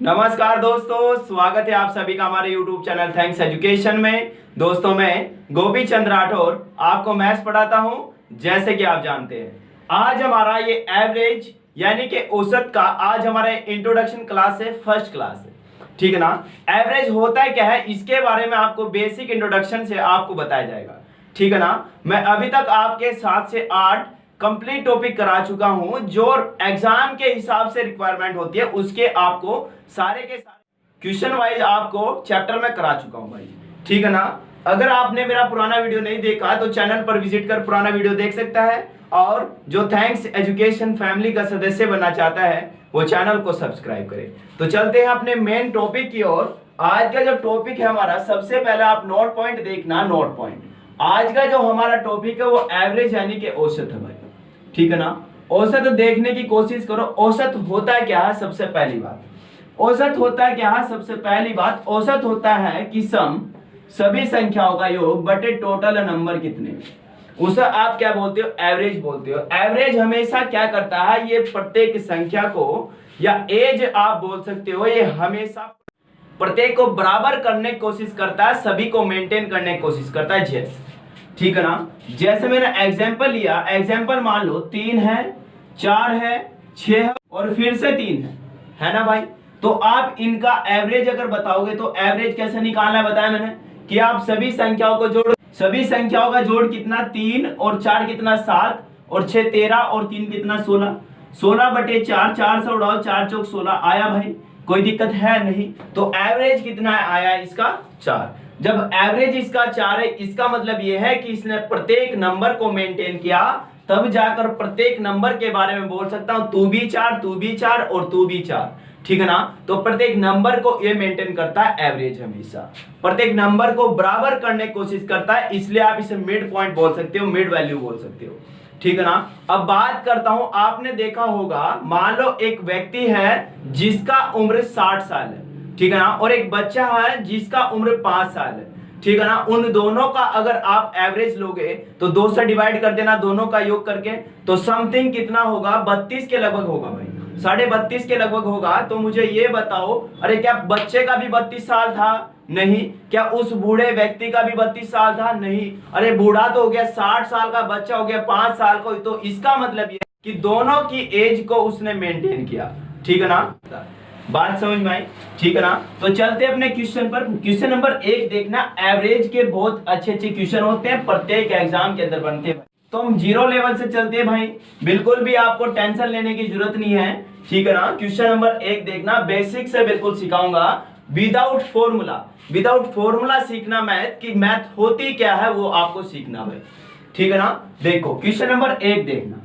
नमस्कार दोस्तों, स्वागत है आप सभी का हमारे YouTube चैनल थैंक्स एजुकेशन में। दोस्तों मैं गोपी चंद्र राठौर आपको मैथ्स पढ़ाता हूं। जैसे कि आप जानते हैं आज हमारा ये एवरेज यानी कि औसत का आज हमारा इंट्रोडक्शन क्लास है, फर्स्ट क्लास है, ठीक है ना। एवरेज होता है क्या है इसके बारे में आपको बेसिक इंट्रोडक्शन से आपको बताया जाएगा, ठीक है ना। मैं अभी तक आपके 7 से 8 कंप्लीट टॉपिक करा चुका हूं जो एग्जाम के हिसाब से रिक्वायरमेंट होती है, उसके आपको सारे के सारे क्वेश्चन वाइज आपको चैप्टर में करा चुका हूं भाई, ठीक है ना। अगर आपने मेरा पुराना वीडियो नहीं देखा तो चैनल पर विजिट कर पुराना वीडियो देख सकता है, और जो थैंक्स एजुकेशन फैमिली का सदस्य बनना चाहता है वो चैनल को सब्सक्राइब करे। तो चलते हैं अपने मेन टॉपिक की ओर। आज का जो टॉपिक है हमारा, सबसे पहले आप नोट पॉइंट देखना, नोट पॉइंट। आज का जो हमारा टॉपिक है वो एवरेज यानी कि औसत है भाई, ठीक है ना। औसत देखने की कोशिश करो। औसत होता है क्या है, सबसे पहली बात औसत होता है क्या है, सबसे पहली बात औसत होता है कि सम सभी संख्याओं का योग बटे टोटल नंबर कितने, उसे आप क्या बोलते हो, एवरेज बोलते हो। एवरेज हमेशा क्या करता है, ये प्रत्येक संख्या को या एज आप बोल सकते हो, ये हमेशा प्रत्येक को बराबर करने की कोशिश करता है, सभी को मेंटेन करने की कोशिश करता है। जैसे, ठीक है ना, जैसे मैंने एग्जांपल लिया, एग्जांपल मान लो 3 है, 4 है, 6 है और फिर से 3 है ना भाई। तो आप इनका एवरेज अगर बताओगे तो एवरेज कैसे निकालना है बताया मैंने कि आप सभी संख्याओं को जोड़ो। सभी संख्याओं का जोड़ कितना, 3 और 4 कितना 7 और 6 13 और 3 कितना 16, 16 बटे 4, 4 से उड़ाओ, 4 चौक 16 आया भाई, कोई दिक्कत है नहीं। तो एवरेज कितना आया इसका 4। जब एवरेज इसका 4 है, इसका मतलब यह है कि इसने प्रत्येक नंबर को मेंटेन किया, तब जाकर प्रत्येक नंबर के बारे में बोल सकता हूं तू भी 4, तू भी 4 और तू भी 4, ठीक है ना। तो प्रत्येक नंबर को ये मेंटेन करता है एवरेज, हमेशा प्रत्येक नंबर को बराबर करने की कोशिश करता है, इसलिए आप इसे मिड पॉइंट बोल सकते हो, मिड वैल्यू बोल सकते हो, ठीक है ना। अब बात करता हूं, आपने देखा होगा, मान लो एक व्यक्ति है जिसका उम्र 60 साल है, ठीक है ना, और एक बच्चा है जिसका उम्र 5 साल है, ठीक है ना। उन दोनों का अगर आप एवरेज लोगे तो 2 से डिवाइड कर देना, दोनों का योग करके, तो समथिंग कितना होगा, 32 के लगभग होगा भाई, 32.5 के लगभग होगा। तो मुझे ये बताओ, अरे क्या बच्चे का भी 32 साल था? नहीं। क्या उस बूढ़े व्यक्ति का भी 32 साल था? नहीं। अरे बूढ़ा तो हो गया, 60 साल का बच्चा हो गया 5 साल को, तो इसका मतलब ये कि दोनों की एज को उसने मेंटेन किया, ठीक है ना। बात समझ में आई, ठीक है ना। तो चलते अपने क्वेश्चन पर। क्वेश्चन नंबर 1 देखना। एवरेज के बहुत अच्छे अच्छे क्वेश्चन होते हैं, प्रत्येक एग्जाम के अंदर बनते हैं। तो हम 0 लेवल से चलते हैं भाई, बिल्कुल भी आपको टेंशन लेने की जरूरत नहीं है, ठीक है ना। क्वेश्चन नंबर 1 देखना, बेसिक से बिल्कुल सिखाऊंगा, विदाउट फॉर्मूला। विदाउट फॉर्मूला सीखना मैथ की, मैथ होती क्या है वो आपको सीखना भाई, ठीक है ना। देखो क्वेश्चन नंबर 1 देखना,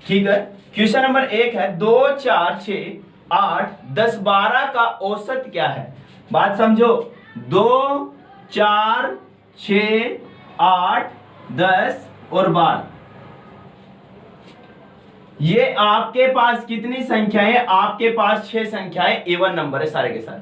ठीक है। क्वेश्चन नंबर 1 है 2 4 6 8 10 12 का औसत क्या है। बात समझो, 2 4 6 8 10 और 12, ये आपके पास कितनी संख्याएं, आपके पास 6 संख्याएं इवन नंबर है सारे के सारे,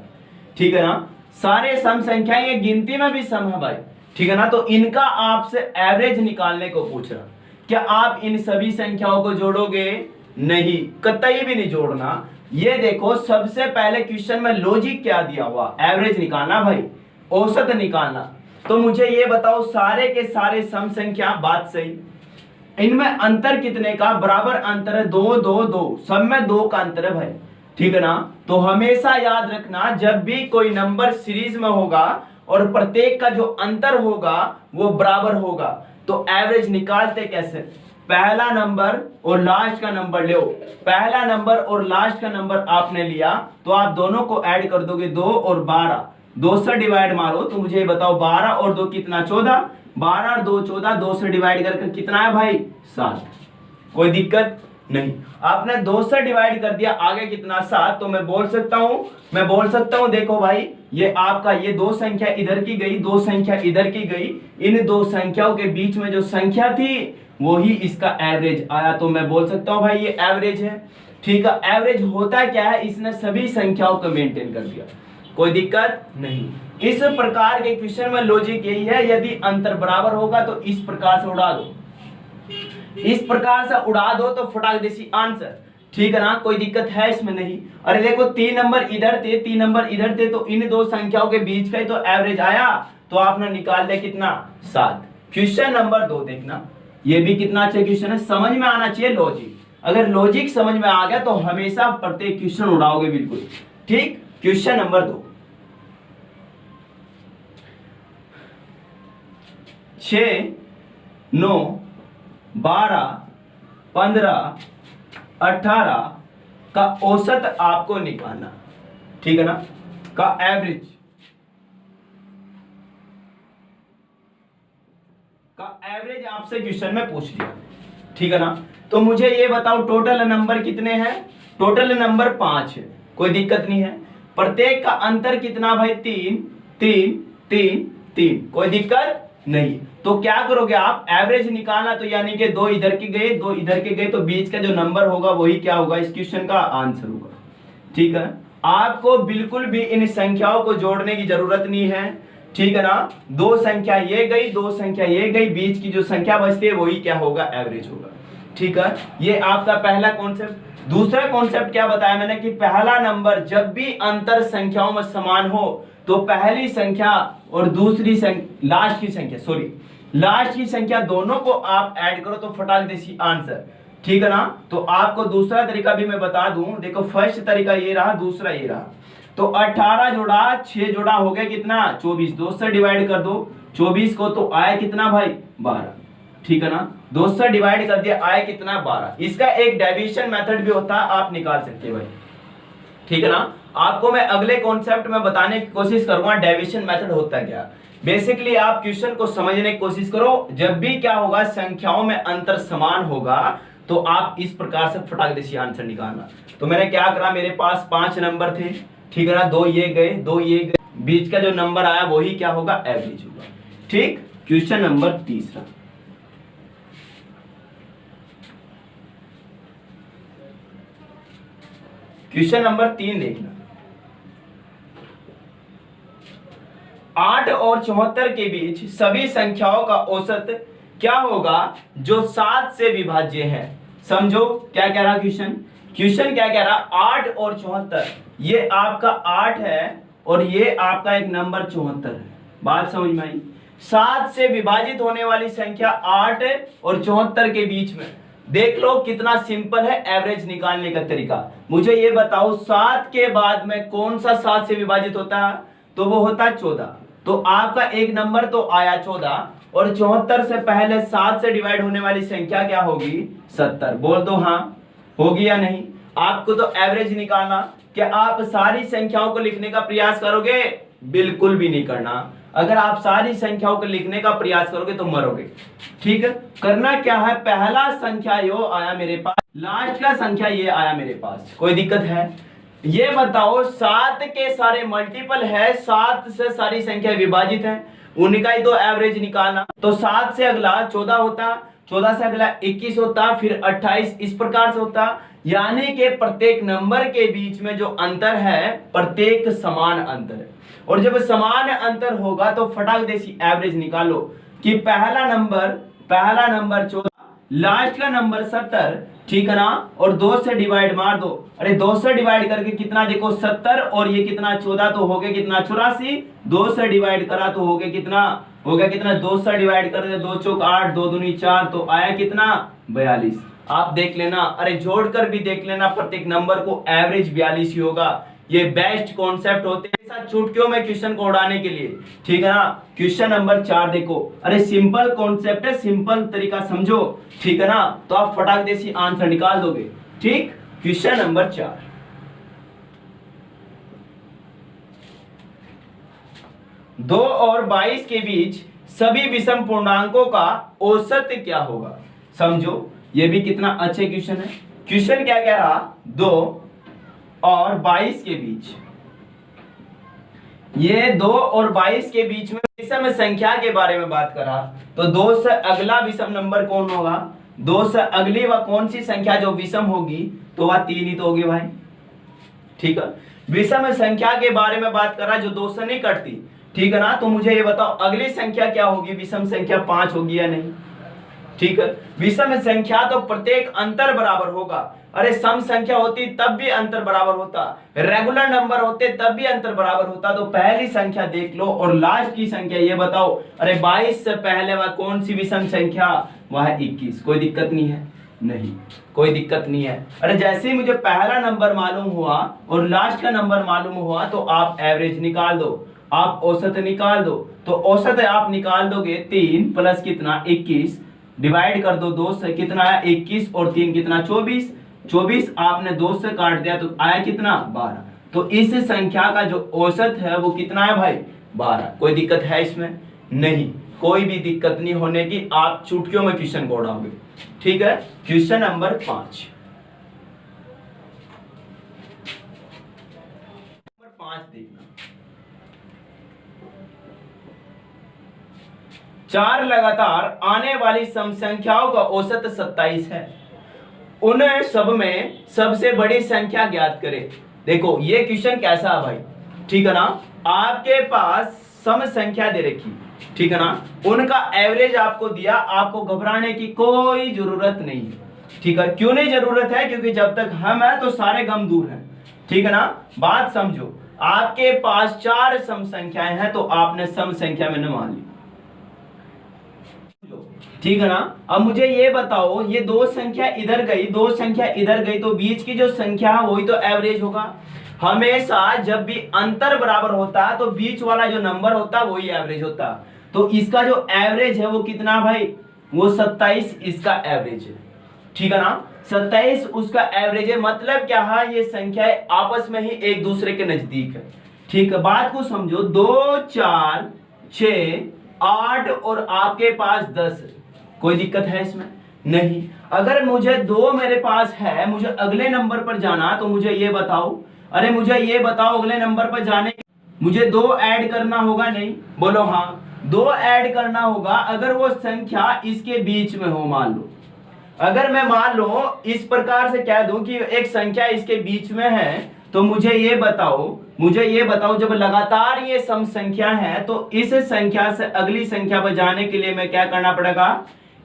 ठीक है ना। सारे सम संख्याएं, ये गिनती में भी सम है भाई, ठीक है ना। तो इनका आपसे एवरेज निकालने को पूछ रहा, क्या आप इन सभी संख्याओं को जोड़ोगे? नहीं, कतई भी नहीं जोड़ना। ये देखो सबसे पहले क्वेश्चन में लॉजिक क्या दिया हुआ, एवरेज निकालना भाई, औसत निकालना। तो मुझे ये बताओ, सारे के सारे सम संख्या, बात सही, इनमें अंतर कितने का, बराबर अंतर है, 2 2 2, सब में 2 का अंतर है भाई, ठीक है ना। तो हमेशा याद रखना, जब भी कोई नंबर सीरीज में होगा और प्रत्येक का जो अंतर होगा वो बराबर होगा, तो एवरेज निकालते कैसे, पहला नंबर और लास्ट का नंबर लो। पहला नंबर और लास्ट का नंबर आपने लिया तो आप दोनों को ऐड कर दोगे, 2 और 12, 2 से डिवाइड मारो तो मुझे बताओ 12 और 2 कितना, 14, 12 और 2 14, 2 से डिवाइड करके कितना है भाई 7, कोई दिक्कत नहीं। आपने 2 से डिवाइड कर दिया, आगे कितना 7, तो मैं बोल सकता हूं देखो भाई, ये आपका ये 2 संख्या इधर की गई, 2 संख्या इधर की गई, इन 2 संख्याओं के बीच में जो संख्या थी वो ही इसका एवरेज आया। तो मैं बोल सकता हूं भाई ये एवरेज है, ठीक है। एवरेज होता क्या है, इसने सभी संख्याओं को मेंटेन कर दिया, कोई दिक्कत नहीं। इस प्रकार के क्वेश्चन में लॉजिक यही है, यदि अंतर बराबर होगा तो इस प्रकार से उड़ा दो, इस प्रकार से उड़ा दो तो फटाक देसी आंसर, ठीक है ना, कोई दिक्कत है इसमें नहीं। अरे देखो 3 नंबर इधर थे, 3 नंबर इधर थे, तो इन दो संख्याओं के बीच का ही तो एवरेज आया, तो आपने निकाल दिया कितना 7। क्वेश्चन नंबर 2 देखना, ये भी कितना अच्छा क्वेश्चन है, समझ में आना चाहिए लॉजिक। अगर लॉजिक समझ में आ गया तो हमेशा प्रत्येक क्वेश्चन उड़ाओगे बिल्कुल। ठीक, क्वेश्चन नंबर 2, 6, 9, 12, 15, 18 का औसत आपको निकालना, ठीक है ना, का एवरेज आपसे क्वेश्चन में पूछ लिया, ठीक है ना। तो मुझे ये बताओ टोटल नंबर कितने हैं, टोटल नंबर 5 है, कोई दिक्कत नहीं है। प्रत्येक का अंतर कितना भाई 3 3 3 3, कोई दिक्कत नहीं। तो क्या करोगे आप, एवरेज निकालना, तो यानी कि 2 इधर के गए 2 इधर के गए, तो बीच का जो नंबर होगा वही क्या होगा, इस क्वेश्चन का आंसर होगा। ठीक है, आपको बिल्कुल भी इन संख्याओं को जोड़ने की जरूरत नहीं है, ठीक है ना। 2 संख्या ये गई 2 संख्या ये गई, बीच की जो संख्या बचती है वही क्या होगा, एवरेज होगा। ठीक है, ये आपका पहला कॉन्सेप्ट। दूसरा कॉन्सेप्ट क्या बताया मैंने कि पहला नंबर जब भी अंतर संख्याओं में समान हो तो पहली संख्या और दूसरी लास्ट की संख्या दोनों को आप ऐड करो तो फटाक देसी आंसर, ठीक है ना। तो आपको दूसरा तरीका भी मैं बता दूं, देखो फर्स्ट तरीका ये रहा, दूसरा ये रहा। तो 18 जोड़ा 6 जोड़ा हो गया कितना 24, 2 से डिवाइड कर दो 24 को, तो आया कितना भाई 12, ठीक है ना। 2 से डिवाइड कर दिया आया कितना 12। इसका एक डेविएशन मेथड भी होता है, आप निकाल सकते हैं भाई, ठीक है ना। आपको मैं अगले कॉन्सेप्ट में बताने की कोशिश करूंगा डेविएशन मेथड होता है क्या। बेसिकली आप क्वेश्चन को समझने की कोशिश करो, जब भी क्या होगा संख्याओं में अंतर समान होगा तो आप इस प्रकार से फटाक देसी आंसर निकालना। तो मैंने क्या करा, मेरे पास 5 नंबर थे, ठीक है ना, 2 ये गए 2 ये गए, बीच का जो नंबर आया वही क्या होगा, एवरेज होगा। ठीक, क्वेश्चन नंबर तीसरा, क्वेश्चन नंबर 3 देखना। 8 और 74 के बीच सभी संख्याओं का औसत क्या होगा जो 7 से विभाज्य है। समझो क्या कह रहा क्वेश्चन, क्वेश्चन क्या कह रहा, 8 और 74, ये आपका 8 है और ये आपका एक नंबर 74 है। बात समझ में आई। 7 से विभाजित होने वाली संख्या 8 और 74 के बीच में, देख लो कितना सिंपल है एवरेज निकालने का तरीका। मुझे ये बताओ 7 के बाद में कौन सा 7 से विभाजित होता है, तो वो होता है 14। तो आपका एक नंबर तो आया 14 और 74 से पहले 7 से डिवाइड होने वाली संख्या क्या होगी, 70। बोल दो हाँ, होगी या नहीं। आपको तो एवरेज निकालना, क्या आप सारी संख्याओं को लिखने का प्रयास करोगे, बिल्कुल भी नहीं करना। अगर आप सारी संख्याओं को लिखने का प्रयास करोगे तो मरोगे। ठीक है, करना क्या है, पहला संख्या यो आया मेरे पास, लास्ट का संख्या ये आया मेरे पास, कोई दिक्कत है। ये बताओ 7 के सारे मल्टीपल है, 7 से सारी संख्या विभाजित है, उनका ही तो एवरेज निकालना। तो 7 से अगला 14 होता, 14 से अगला 21 होता, फिर 28, इस प्रकार से होता। यानी कि प्रत्येक नंबर के बीच में जो अंतर है प्रत्येक समान अंतर है, और जब समान अंतर होगा तो फटाक देसी एवरेज निकालो कि पहला नंबर 14, लास्ट का नंबर 70, ठीक है ना, और 2 से डिवाइड मार दो। अरे 2 से डिवाइड करके कितना देखो 70 और ये कितना 14, तो हो गया कितना 84। 2 से डिवाइड करा तो हो गया कितना 2 से डिवाइड कर दे 2 चौक 8, 2 दूनी 4, तो आया कितना 42। आप देख लेना, अरे जोड़कर भी देख लेना, प्रत्येक नंबर को एवरेज 42 ही होगा। ये बेस्ट कॉन्सेप्ट होते हैं साथ चुटकियों में क्वेश्चन को उड़ाने के लिए, ठीक है ना। क्वेश्चन नंबर 4 देखो, अरे सिंपल कॉन्सेप्ट है, सिंपल तरीका समझो, ठीक है ना, तो आप फटाक देसी आंसर निकाल दोगे। ठीक, क्वेश्चन नंबर 4, 2 और 22 के बीच सभी विषम पूर्णांकों का औसत क्या होगा। समझो, ये भी कितना अच्छा क्वेश्चन है। क्वेश्चन क्या कह रहा, 2 और 22 के बीच, ये 2 और 22 के बीच में विषम संख्या के बारे में बात करा, तो 2 से अगला विषम नंबर कौन होगा, 2 से अगली वह कौन सी संख्या जो विषम होगी, तो वह 3 ही तो होगी भाई। ठीक है, विषम संख्या के बारे में बात करा जो 2 से नहीं कटती, ठीक है ना। तो मुझे ये बताओ अगली संख्या क्या होगी, विषम संख्या 5 होगी या नहीं। ठीक है, विषम संख्या तो प्रत्येक अंतर बराबर होगा। अरे सम संख्या होती तब भी अंतर बराबर होता, रेगुलर नंबर होते तब भी अंतर बराबर होता। तो पहली संख्या देख लो और लास्ट की संख्या ये बताओ। अरे 22 से पहले वह कौन सी विषम संख्या, वह है 21। कोई दिक्कत नहीं है, नहीं कोई दिक्कत नहीं है। अरे जैसे ही मुझे पहला नंबर मालूम हुआ और लास्ट का नंबर मालूम हुआ तो आप एवरेज निकाल दो, आप औसत निकाल दो। तो औसत आप निकाल दोगे 3 प्लस कितना 21 डिवाइड कर दो 2 से, कितना आया 21 और 3 कितना 24, 24 आपने 2 से काट दिया तो आया कितना 12। तो इस संख्या का जो औसत है वो कितना है भाई 12। कोई दिक्कत है इसमें, नहीं कोई भी दिक्कत नहीं होने की, आप चुटकियों में क्वेश्चन को उड़ाओगे। ठीक है, क्वेश्चन नंबर 5 देखना। 4 लगातार आने वाली सम संख्याओं का औसत 27 है, उन्हें सब में सबसे बड़ी संख्या ज्ञात करें। देखो ये क्वेश्चन कैसा है भाई, ठीक है ना, आपके पास सम संख्या दे रखी, ठीक है ना, उनका एवरेज आपको दिया, आपको घबराने की कोई जरूरत नहीं है। ठीक है, क्यों नहीं जरूरत है, क्योंकि जब तक हम है तो सारे गम दूर हैं। ठीक है ना, बात समझो। आपके पास 4 सम संख्याएं हैं तो आपने सम संख्या में न मान ली, ठीक है ना। अब मुझे ये बताओ, ये 2 संख्या इधर गई, 2 संख्या इधर गई, तो बीच की जो संख्या है वही तो एवरेज होगा। हमेशा जब भी अंतर बराबर होता है तो बीच वाला जो नंबर होता है वही एवरेज होता है। तो इसका जो एवरेज है वो कितना भाई, वो 27 इसका एवरेज है। ठीक है ना, 27 उसका एवरेज है। मतलब क्या है, ये संख्याएं आपस में ही एक दूसरे के नजदीक है। ठीक है, बात को समझो। 2 4 6 8 और आपके पास 10, कोई दिक्कत है इसमें, नहीं। अगर मुझे 2 मेरे पास है, मुझे अगले नंबर पर जाना, तो मुझे ये बताओ, अरे मुझे ये बताओ अगले नंबर पर जाने मुझे 2 ऐड करना होगा, नहीं बोलो हाँ, 2 ऐड करना होगा। अगर वो संख्या इसके बीच में हो, मान लो, अगर मैं मान लो इस प्रकार से कह दूं कि एक संख्या इसके बीच में है, तो मुझे ये बताओ जब लगातार ये सम संख्या है तो इस संख्या से अगली संख्या पर जाने के लिए मैं क्या करना पड़ेगा,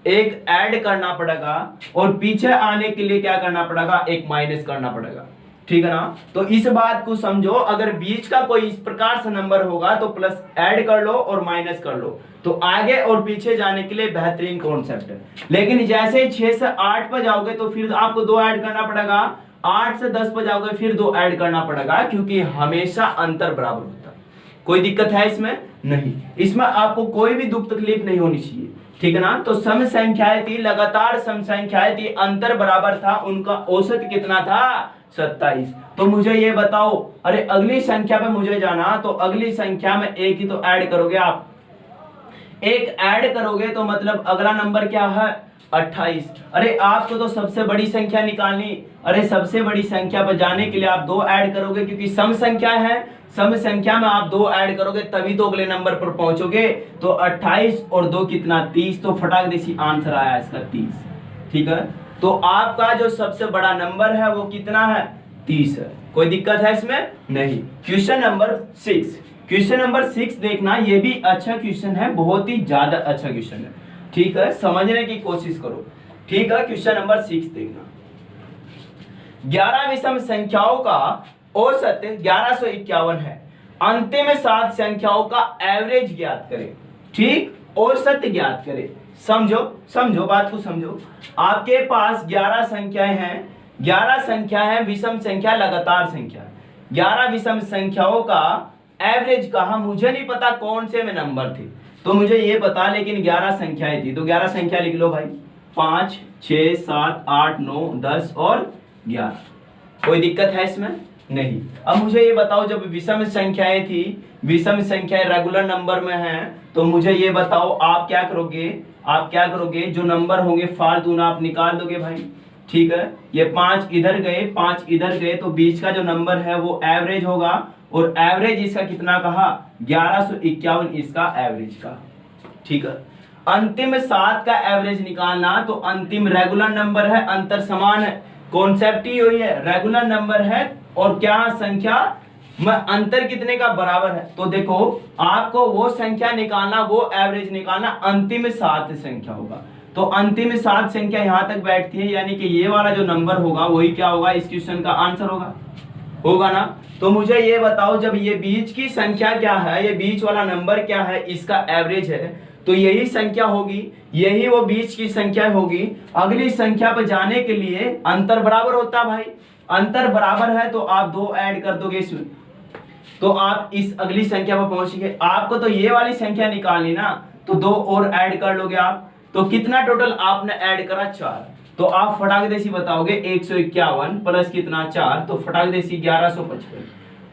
एक ऐड करना पड़ेगा, और पीछे आने के लिए क्या करना पड़ेगा, एक माइनस करना पड़ेगा। ठीक है ना, तो इस बात को समझो। अगर बीच का कोई इस प्रकार से नंबर होगा तो प्लस ऐड कर लो और माइनस कर लो, तो आगे और पीछे जाने के लिए बेहतरीन कॉन्सेप्ट है। लेकिन जैसे 6 से 8 पर जाओगे तो फिर आपको 2 ऐड करना पड़ेगा, 8 से 10 पर जाओगे फिर 2 ऐड करना पड़ेगा, क्योंकि हमेशा अंतर बराबर होता है। कोई दिक्कत है इसमें, नहीं। इसमें आपको कोई भी दुख तकलीफ नहीं होनी चाहिए। ठीक है ना, तो सम संख्याएं थी, लगातार सम संख्याएं थी, अंतर बराबर था, उनका औसत कितना था 27। तो मुझे ये बताओ, अरे अगली संख्या पे मुझे जाना, तो अगली संख्या में एक ही तो ऐड करोगे आप, एक ऐड करोगे तो मतलब अगला नंबर क्या है 28। अरे आपको तो सबसे बड़ी संख्या निकालनी, अरे सबसे बड़ी संख्या पर जाने के लिए आप 2 ऐड करोगे, क्योंकि सम संख्या है, सम संख्या में आप 2 ऐड करोगे तभी तो अगले नंबर पर पहुंचोगे। तो 28 और 2 कितना 30, तो फटाक देसी आंसर आया इसका 30। ठीक है, तो आपका जो सबसे बड़ा नंबर है वो कितना है 30 है। कोई दिक्कत है इसमें, नहीं। क्वेश्चन नंबर 6, क्वेश्चन नंबर 6 देखना, ये भी अच्छा क्वेश्चन है, बहुत ही ज्यादा अच्छा क्वेश्चन है। ठीक है, समझने की कोशिश करो। ठीक है, क्वेश्चन नंबर 6 देखना। 11 विषम संख्याओं का औसत 1151 है, अंतिम 7 संख्याओं का एवरेज ज्ञात करें। ठीक, औसत ज्ञात करें। समझो बात को समझो। आपके पास 11 संख्याएं हैं, 11 संख्या है विषम संख्या, लगातार संख्या। 11 विषम संख्याओं का एवरेज कहा, मुझे नहीं पता कौन से में नंबर थे, तो मुझे ये पता, लेकिन 11 संख्याएं थी, तो 11 संख्या लिख लो भाई, 5 6 7 8 9 10 और 11। कोई दिक्कत है इसमें, नहीं। अब मुझे ये बताओ, जब विषम संख्याएं थी, विषम संख्याएं रेगुलर नंबर में हैं, तो मुझे ये बताओ आप क्या करोगे, जो नंबर होंगे फालतू ना आप निकाल दोगे भाई। ठीक है, ये 5 इधर गए, 5 इधर गए, तो बीच का जो नंबर है वो एवरेज होगा, और एवरेज इसका कितना कहा 1151 इसका एवरेज का। ठीक है, अंतिम 7 का एवरेज निकालना, तो अंतिम रेगुलर नंबर है, अंतर समान है, कॉन्सेप्ट ही वही है, रेगुलर नंबर है और क्या संख्या में अंतर कितने का बराबर है। तो देखो आपको वो संख्या निकालना, वो एवरेज निकालना, अंतिम 7 संख्या होगा। तो अंतिम 7 संख्या यहाँ तक बैठती है, यानी कि ये वाला जो नंबर होगा वही क्या होगा, इस क्वेश्चन का आंसर होगा ना। तो मुझे ये बताओ, जब ये बीच की संख्या क्या है, ये बीच वाला नंबर क्या है, इसका एवरेज है, तो यही संख्या होगी, यही वो बीच की संख्या होगी। अगली संख्या पर जाने के लिए अंतर बराबर होता है भाई, अंतर बराबर है तो आप 2 ऐड कर दोगे इसमें, तो आप इस अगली संख्या पर पहुंचेंगे। आपको तो ये वाली संख्या निकालनी ना, तो 2 और ऐड कर लोगे आप, तो कितना टोटल आपने ऐड करा, 4। तो आप फटाक देसी बताओगे 151 प्लस कितना 4, तो फटाक देसी 1155।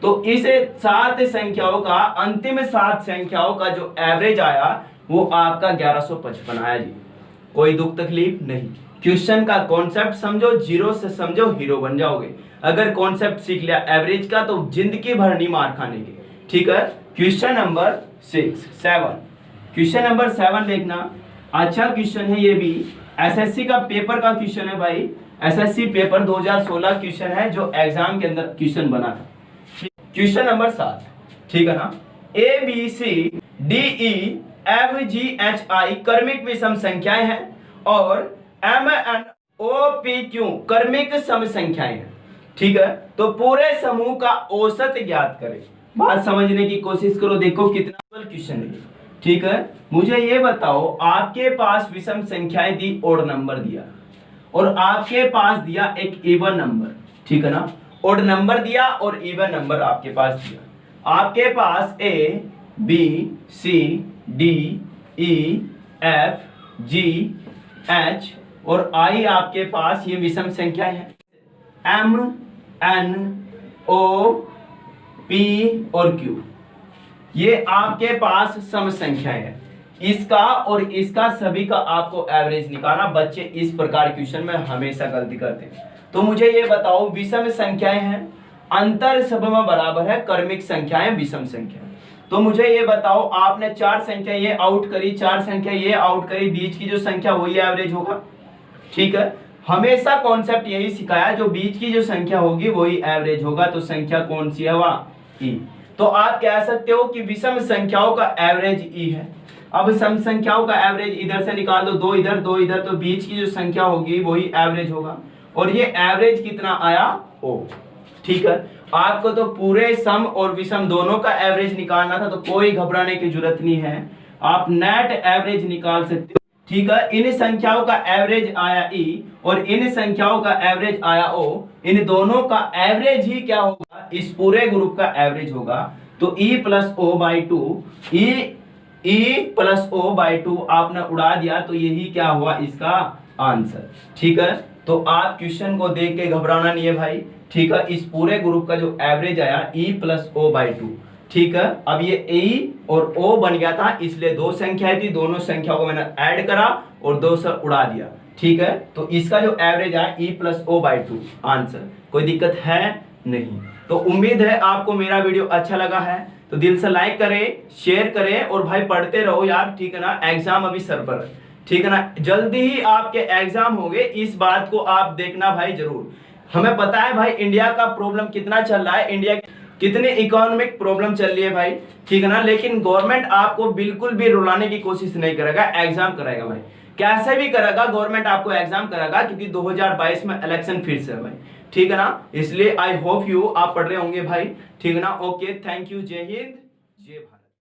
तो इस 7 संख्याओं का, अंतिम 7 संख्याओं का जो एवरेज आया वो आपका 1155 आया जी। कोई दुख तकलीफ नहीं। क्वेश्चन का कॉन्सेप्ट समझो, जीरो से समझो, हीरो बन जाओगे। अगर कॉन्सेप्ट सीख लिया एवरेज का तो जिंदगी भर नहीं मार खाने की, ठीक है। क्वेश्चन नंबर 7, क्वेश्चन नंबर 7 देखना। अच्छा क्वेश्चन है ये भी, एसएससी का पेपर का क्वेश्चन है भाई, एसएससी पेपर 2016 क्वेश्चन है जो एग्जाम के अंदर क्वेश्चन बना था। क्वेश्चन नंबर 7, ठीक है ना। A B C D E F G H I क्रमिक विषम संख्याएं हैं और M N O P Q क्रमिक सम संख्याएं हैं, ठीक है। तो पूरे समूह का औसत ज्ञात करें। बात समझने की कोशिश करो, देखो कितना क्वेश्चन है, ठीक है। मुझे ये बताओ, आपके पास विषम संख्याएं दी, ओड नंबर दिया, और आपके पास दिया एक इवन नंबर, ठीक है ना। ओड नंबर दिया और इवन नंबर आपके पास दिया। आपके पास A B C D E F G H और आई आपके पास ये विषम संख्याएं हैं, एम एन ओ पी और क्यू, ये आपके पास सम संख्याएं हैं। इसका और इसका सभी का आपको एवरेज निकालना। बच्चे इस प्रकार क्वेश्चन में हमेशा गलती करते हैं। तो मुझे ये बताओ, विषम संख्याएं हैं, अंतर सब में बराबर है, क्रमिक संख्याएं विषम संख्या। तो मुझे ये बताओ, आपने 4 संख्या ये आउट करी, 4 संख्या ये आउट करी, बीच की जो संख्या वही एवरेज होगा, ठीक है। हमेशा कॉन्सेप्ट यही सिखाया, जो बीच की जो संख्या होगी वही एवरेज होगा। तो संख्या कौन सी है, वह ई। तो आप कह सकते हो कि विषम संख्याओं का एवरेज ई है। अब सम संख्याओं का एवरेज इधर से निकाल दो, 2 इधर 2 इधर, तो बीच की जो संख्या होगी वही एवरेज होगा। और ये एवरेज कितना आया, ओ, ठीक है। आपको तो पूरे सम और विषम दोनों का एवरेज निकालना था, तो कोई घबराने की जरूरत नहीं है, आप नेट एवरेज निकाल सकते हो, ठीक है। इन संख्याओं का एवरेज आया ई और इन संख्याओं का एवरेज आया ओ, इन दोनों का एवरेज ही क्या होगा, इस पूरे ग्रुप का एवरेज होगा। तो E plus O by 2, E plus O by 2 आपने उड़ा दिया, तो यही क्या हुआ इसका आंसर, ठीक है। तो आप क्वेश्चन को देख के घबराना नहीं है भाई, ठीक है। इस पूरे ग्रुप का जो एवरेज आया ई प्लस ओ बाई 2, ठीक है। अब ये ए और ओ बन गया था, इसलिए 2 संख्याएं थी, दोनों संख्याओं को मैंने ऐड करा और 2 से उड़ा दिया, ठीक है। तो इसका जो एवरेज आया E plus O by 2 answer. कोई दिक्कत है नहीं। तो उम्मीद है आपको मेरा वीडियो अच्छा लगा है, तो दिल से लाइक करें, शेयर करें और भाई पढ़ते रहो यार, ठीक है ना। एग्जाम अभी सर पर है, ठीक है ना, जल्दी ही आपके एग्जाम होंगे, इस बात को आप देखना भाई जरूर। हमें पता है भाई इंडिया का प्रॉब्लम कितना चल रहा है, इंडिया कितनी इकोनॉमिक प्रॉब्लम चल रही है भाई, ठीक है ना। लेकिन गवर्नमेंट आपको बिल्कुल भी रुलाने की कोशिश नहीं करेगा, एग्जाम कराएगा भाई, कैसे भी करेगा गवर्नमेंट आपको एग्जाम कराएगा, क्योंकि 2022 में इलेक्शन फिर से है भाई, ठीक है ना। इसलिए आई होप यू आप पढ़ रहे होंगे भाई, ठीक है ना। ओके, थैंक यू, जय हिंद, जय भारत।